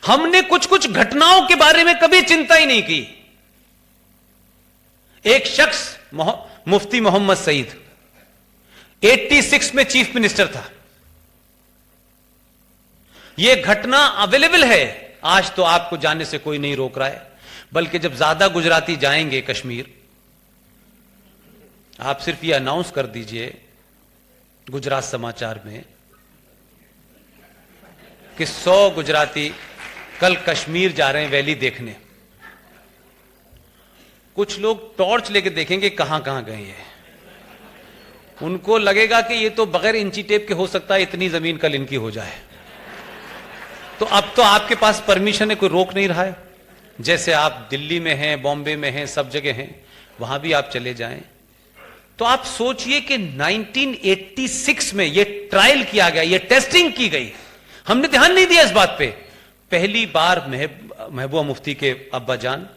हमने कुछ कुछ घटनाओं के बारे में कभी चिंता ही नहीं की। एक शख्स मुफ्ती मोहम्मद सईद 86 में चीफ मिनिस्टर था। यह घटना अवेलेबल है, आज तो आपको जाने से कोई नहीं रोक रहा है, बल्कि जब ज्यादा गुजराती जाएंगे कश्मीर, आप सिर्फ ये अनाउंस कर दीजिए गुजरात समाचार में कि 100 गुजराती कल कश्मीर जा रहे हैं वैली देखने। कुछ लोग टॉर्च लेके देखेंगे कहां कहां गए हैं, उनको लगेगा कि ये तो बगैर इंची टेप के हो सकता है इतनी जमीन कल इनकी हो जाए। तो अब तो आपके पास परमिशन है, कोई रोक नहीं रहा है। जैसे आप दिल्ली में हैं, बॉम्बे में हैं, सब जगह हैं, वहां भी आप चले जाएं। तो आप सोचिए कि 1986 में यह ट्रायल किया गया, यह टेस्टिंग की गई, हमने ध्यान नहीं दिया इस बात पे। पहली बार महबूबा मुफ्ती के अब्बा जान,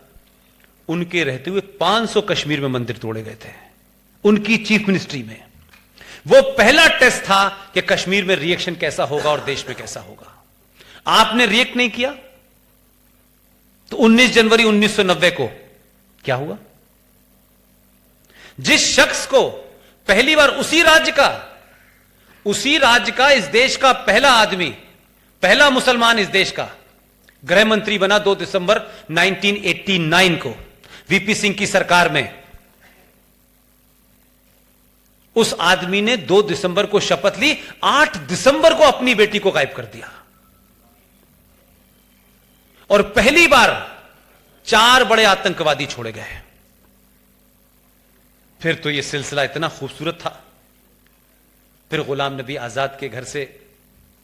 उनके रहते हुए 500 कश्मीर में मंदिर तोड़े गए थे, उनकी चीफ मिनिस्ट्री में। वो पहला टेस्ट था कि कश्मीर में रिएक्शन कैसा होगा और देश में कैसा होगा। आपने रिएक्ट नहीं किया, तो 19 जनवरी 1990 को क्या हुआ? जिस शख्स को पहली बार उसी राज्य का इस देश का पहला आदमी, पहला मुसलमान इस देश का गृह मंत्री बना 2 दिसंबर 1989 को वीपी सिंह की सरकार में, उस आदमी ने 2 दिसंबर को शपथ ली, 8 दिसंबर को अपनी बेटी को गायब कर दिया। और पहली बार 4 बड़े आतंकवादी छोड़े गए। फिर तो यह सिलसिला इतना खूबसूरत था। फिर गुलाम नबी आजाद के घर से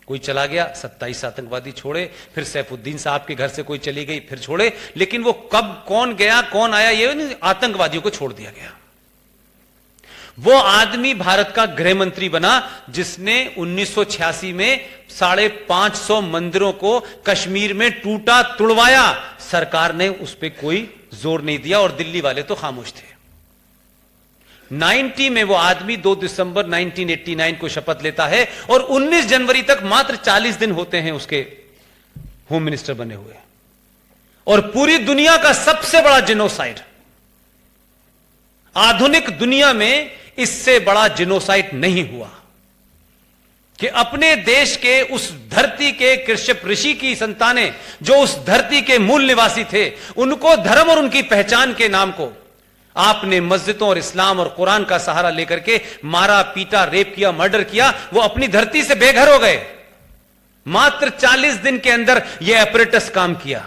कोई चला गया, 27 आतंकवादी छोड़े। फिर सैफुद्दीन साहब के घर से कोई चली गई, फिर छोड़े। लेकिन वो कब कौन गया कौन आया, ये नहीं, आतंकवादियों को छोड़ दिया गया। वो आदमी भारत का गृह मंत्री बना जिसने 1986 में 550 मंदिरों को कश्मीर में टूटा तुड़वाया। सरकार ने उस पर कोई जोर नहीं दिया और दिल्ली वाले तो खामोश थे। 90 में वो आदमी 2 दिसंबर 1989 को शपथ लेता है और 19 जनवरी तक मात्र 40 दिन होते हैं उसके होम मिनिस्टर बने हुए। और पूरी दुनिया का सबसे बड़ा जिनोसाइड, आधुनिक दुनिया में इससे बड़ा जिनोसाइड नहीं हुआ कि अपने देश के उस धरती के कृष्यप ऋषि की संतानें, जो उस धरती के मूल निवासी थे, उनको धर्म और उनकी पहचान के नाम को आपने मस्जिदों और इस्लाम और कुरान का सहारा लेकर के मारा, पीटा, रेप किया, मर्डर किया। वो अपनी धरती से बेघर हो गए। मात्र 40 दिन के अंदर यह अपरेटस काम किया।